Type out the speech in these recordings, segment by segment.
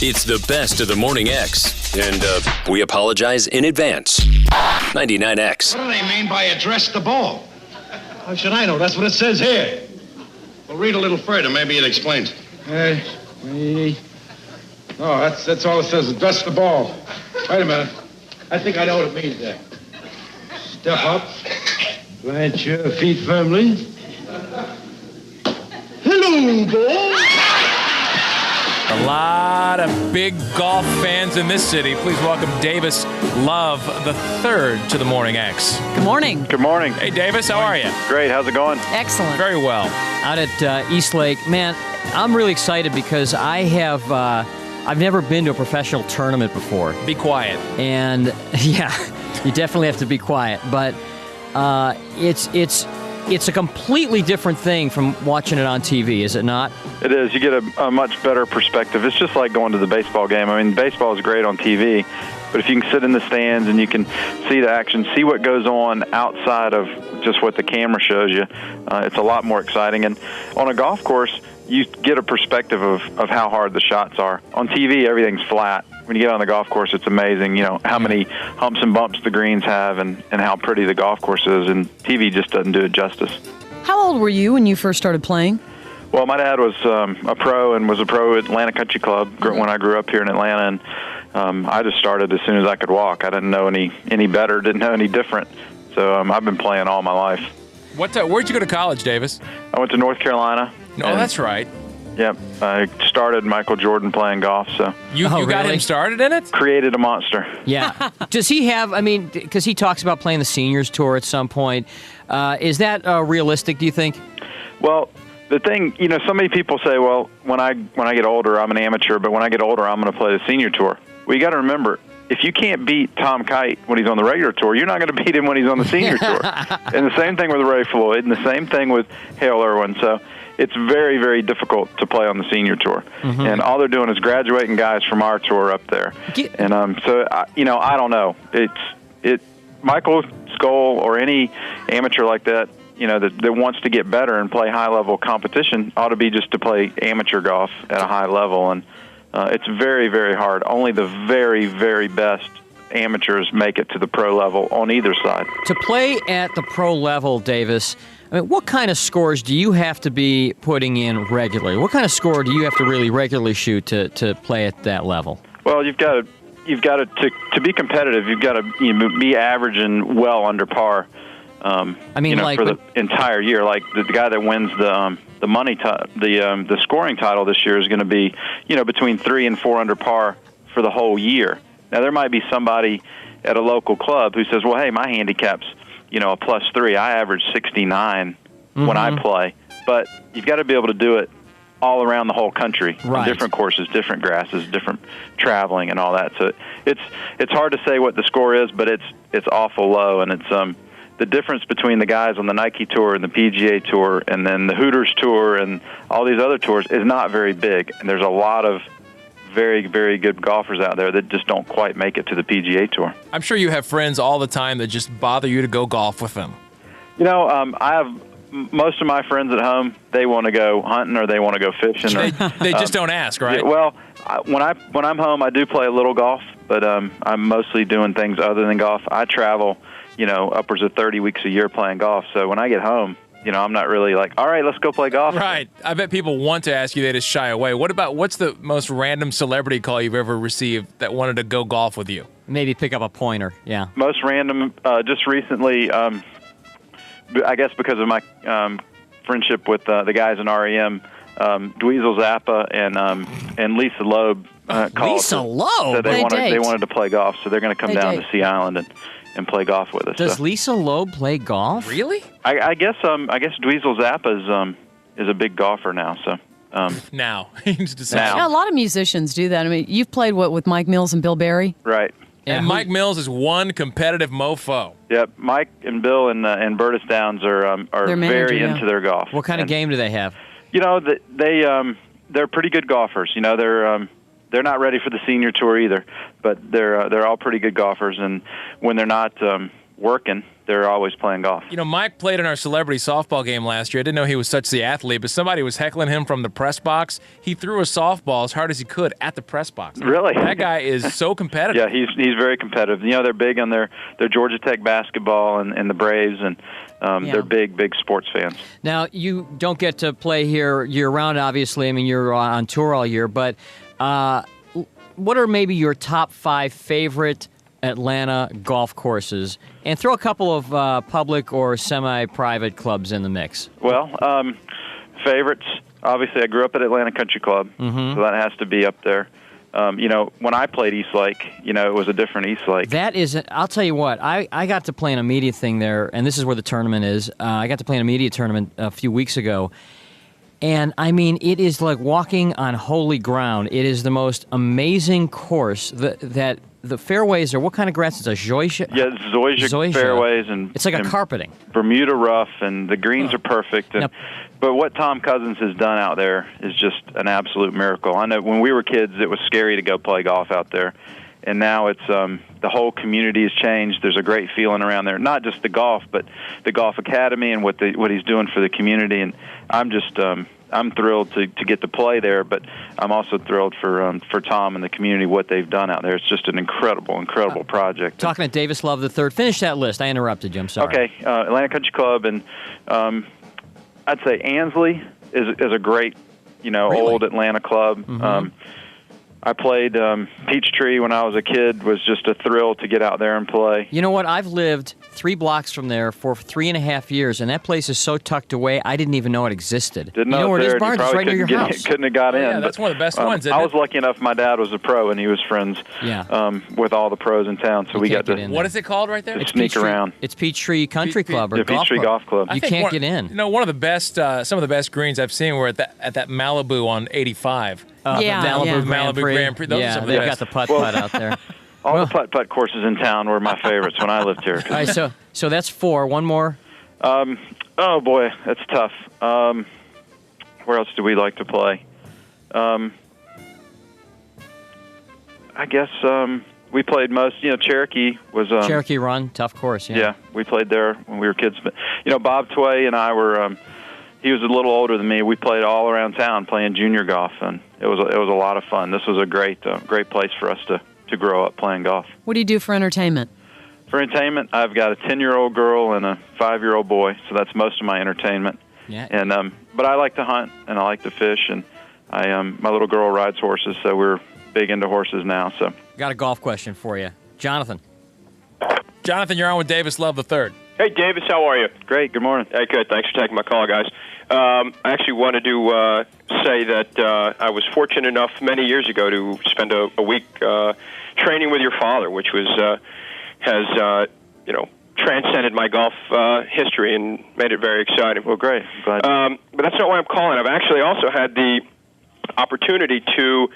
It's the best of the Morning X, and we apologize in advance. 99X. What do they mean by address the ball? How should I know? That's what it says here. Well, read a little further. Maybe it explains. No, that's all it says. Address the ball. Wait a minute. I think I know what it means there. Step up. Plant your feet firmly. Hello, ball. A lot of big golf fans in this city. Please welcome Davis Love III to the Morning X. Good morning. Good morning. Hey, Davis, how are you? Great. How's it going? Excellent. Very well. Out at East Lake, man, I'm really excited because I've never been to a professional tournament before. Be quiet. And yeah, you definitely have to be quiet. But it's a completely different thing from watching it on TV, is it not? It is. You get a much better perspective. It's just like going to the baseball game. I mean, baseball is great on TV, but if you can sit in the stands and you can see the action, see what goes on outside of just what the camera shows you, it's a lot more exciting. And on a golf course, you get a perspective of how hard the shots are. On TV, everything's flat. When you get on the golf course, it's amazing, how many humps and bumps the greens have and how pretty the golf course is, and TV just doesn't do it justice. How old were you when you first started playing? Well, my dad was a pro and was a pro at Atlanta Country Club when I grew up here in Atlanta, and I just started as soon as I could walk. I didn't know any better, didn't know any different, so I've been playing all my life. Where'd you go to college, Davis? I went to North Carolina. No, that's right. Yep, I started Michael Jordan playing golf, so. You got him started in it? Created a monster. Yeah. Does he have, because he talks about playing the Seniors Tour at some point, is that realistic, do you think? Well, the thing, so many people say, well, when I get older, I'm an amateur, but when I get older, I'm going to play the Senior Tour. Well, you got to remember, if you can't beat Tom Kite when he's on the regular tour, you're not going to beat him when he's on the Senior Tour. And the same thing with Ray Floyd, and the same thing with Hale Irwin. So it's very, very difficult to play on the Senior Tour. Mm-hmm. And all they're doing is graduating guys from our tour up there. And I don't know. Michael Skoll or any amateur like that, that wants to get better and play high-level competition ought to be just to play amateur golf at a high level. And it's very, very hard. Only the very, very best amateurs make it to the pro level on either side. To play at the pro level, Davis, what kind of scores do you have to be putting in regularly? What kind of score do you have to really regularly shoot to play at that level? Well, you've got to be competitive. You've got to be averaging well under par. For the entire year. Like the guy that wins the money the scoring title this year is going to be between 3 and 4 under par for the whole year. Now there might be somebody at a local club who says, well, hey, my handicap's a +3. I average 69 when I play, but you've got to be able to do it all around the whole country, right. On different courses, different grasses, different traveling, and all that. So it's hard to say what the score is, but it's awful low, and it's the difference between the guys on the Nike Tour and the PGA Tour and then the Hooters Tour and all these other tours is not very big. And there's a lot of very, very good golfers out there that just don't quite make it to the PGA Tour. I'm sure you have friends all the time that just bother you to go golf with them. I have most of my friends at home, they want to go hunting or they want to go fishing. They just don't ask, right? Yeah, well, when I'm home, I do play a little golf, but I'm mostly doing things other than golf. I travel upwards of 30 weeks a year playing golf. So when I get home, I'm not really like, all right, let's go play golf. Right. I bet people want to ask you, they just shy away. What's the most random celebrity call you've ever received that wanted to go golf with you? Maybe pick up a pointer, yeah. Most random, just recently, I guess because of my friendship with the guys in REM, Dweezil Zappa and Lisa Loeb called. Lisa Loeb? So they wanted to play golf, so they're going to come down to Sea Island and play golf with us. Does Lisa Loeb play golf? Really? I guess Dweezil Zappa is a big golfer now. So now, a lot of musicians do that. I mean, you've played with Mike Mills and Bill Berry, right? And Mike Mills is one competitive mofo. Yep, Mike and Bill and Burtis Downs are very into their golf. What kind of game do they have? They're pretty good golfers. They're not ready for the Senior Tour either, but they're all pretty good golfers. And when they're not working, they're always playing golf. You know, Mike played in our celebrity softball game last year. I didn't know he was such the athlete, but somebody was heckling him from the press box. He threw a softball as hard as he could at the press box. Really? That guy is so competitive. Yeah, he's very competitive. You know, they're big on their Georgia Tech basketball and the Braves, and they're big sports fans. Now, you don't get to play here year-round, obviously. I mean, you're on tour all year, but what are maybe your top 5 favorite Atlanta golf courses, and throw a couple of public or semi-private clubs in the mix? Well, favorites, obviously I grew up at Atlanta Country Club, so that has to be up there. You know, when I played East Lake, you know, it was a different East Lake. That is, I'll tell you what, I got to play an immediate thing there, and this is where the tournament is. I got to play an immediate tournament a few weeks ago, and I mean, it is like walking on holy ground. It is the most amazing course that the fairways are, what kind of grass? It's a zoysia? Yeah, zoysia fairways. And it's like a carpeting. Bermuda rough, and the greens are perfect. And, but what Tom Cousins has done out there is just an absolute miracle. I know when we were kids, it was scary to go play golf out there. And now it's the whole community has changed. There's a great feeling around there. Not just the golf, but the golf academy and what he's doing for the community. And I'm just I'm thrilled to get to play there, but I'm also thrilled for Tom and the community, what they've done out there. It's just an incredible project. Talking to Davis Love III. Finish that list. I interrupted you. I'm sorry. Okay, Atlanta Country Club, and I'd say Ansley is a great, old Atlanta club. Mm-hmm. I played Peachtree when I was a kid. Was just a thrill to get out there and play. You know what? I've lived 3 blocks from there for 3.5 years, and that place is so tucked away, I didn't even know it existed. Didn't know where it is, there, Barnes? It's right near your house. Couldn't have got in. Yeah, that's one of the best ones. I was lucky enough. My dad was a pro, and he was friends with all the pros in town, so we got to. What is it called right there? Sneak around. It's Peachtree Country Club or Peachtree Golf Club. You can't get in. You know, one of the best, some of the best greens I've seen were at that Malibu on 85. Malibu Grand Prix. Those are some of the they've best. got the putt-putt out there. All the putt-putt courses in town were my favorites when I lived here. All right, so that's 4. One more? Oh, boy, that's tough. Where else do we like to play? I guess we played most, Cherokee was... Cherokee Run, tough course, Yeah, we played there when we were kids. But, Bob Tway and I were... he was a little older than me. We played all around town playing junior golf, and it was a lot of fun. This was a great place for us to grow up playing golf. What do you do for entertainment? For entertainment, I've got a 10-year-old girl and a 5-year-old boy, so that's most of my entertainment. Yeah. And but I like to hunt and I like to fish, and my little girl rides horses, so we're big into horses now. So got a golf question for you, Jonathan. Jonathan, you're on with Davis Love III. Hey, Davis, how are you? Great. Good morning. Hey, good. Thanks for taking my call, guys. I actually wanted to say that I was fortunate enough many years ago to spend a week training with your father, which has transcended my golf history and made it very exciting. Well, great. I'm glad. But that's not why I'm calling. I've actually also had the opportunity to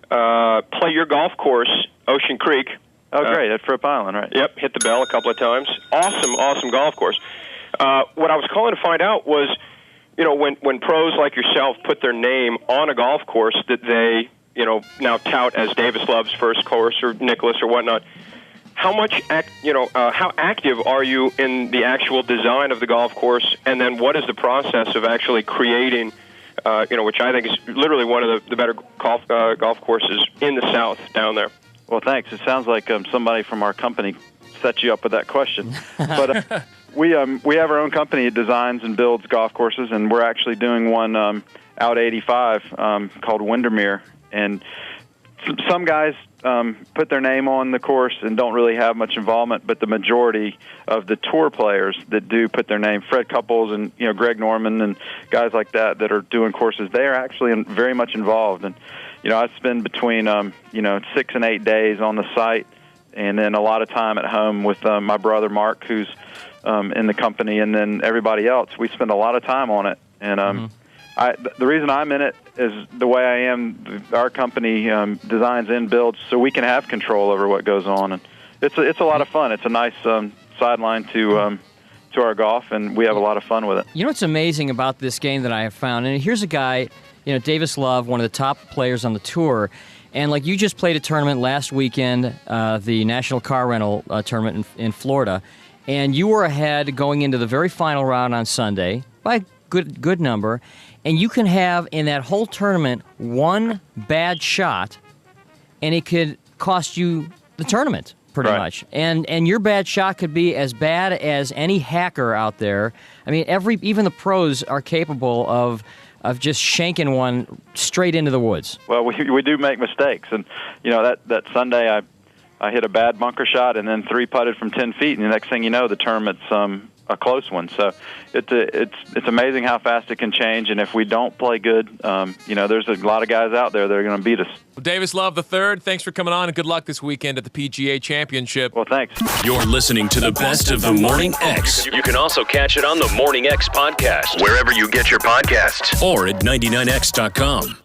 play your golf course, Ocean Creek. Oh, great. At Fripp Island, right? Yep, hit the bell a couple of times. Awesome golf course. What I was calling to find out was, when pros like yourself put their name on a golf course that they, now tout as Davis Love's first course or Nicholas or whatnot, how active are you in the actual design of the golf course, and then what is the process of actually creating, which I think is literally one of the better golf courses in the South down there. Well, thanks. It sounds like somebody from our company set you up with that question. But we have our own company that designs and builds golf courses, and we're actually doing one out 85 called Windermere. And some guys put their name on the course and don't really have much involvement, but the majority of the tour players that do put their name, Fred Couples and Greg Norman and guys like that are doing courses, they are actually very much involved. And I spend between 6 and 8 days on the site, and then a lot of time at home with my brother Mark, who's in the company, and then everybody else. We spend a lot of time on it, and the reason I'm in it is the way I am. Our company designs and builds so we can have control over what goes on, and it's a lot of fun. It's a nice sideline to our golf, and we have a lot of fun with it. You know what's amazing about this game that I have found, and here's a guy, Davis Love, one of the top players on the tour, and like you just played a tournament last weekend, the National Car Rental tournament in Florida. and you were ahead going into the very final round on Sunday by a good number, and you can have in that whole tournament one bad shot, and it could cost you the tournament pretty much. And your bad shot could be as bad as any hacker out there. I mean, even the pros are capable of just shanking one straight into the woods. Well, we do make mistakes, and that Sunday I hit a bad bunker shot and then 3-putted from 10 feet, and the next thing you know, the tournament's a close one. So it's amazing how fast it can change, and if we don't play good, there's a lot of guys out there that are going to beat us. Well, Davis Love III, thanks for coming on, and good luck this weekend at the PGA Championship. Well, thanks. You're listening to the best of the Morning X. You can also catch it on the Morning X podcast, wherever you get your podcasts, or at 99x.com.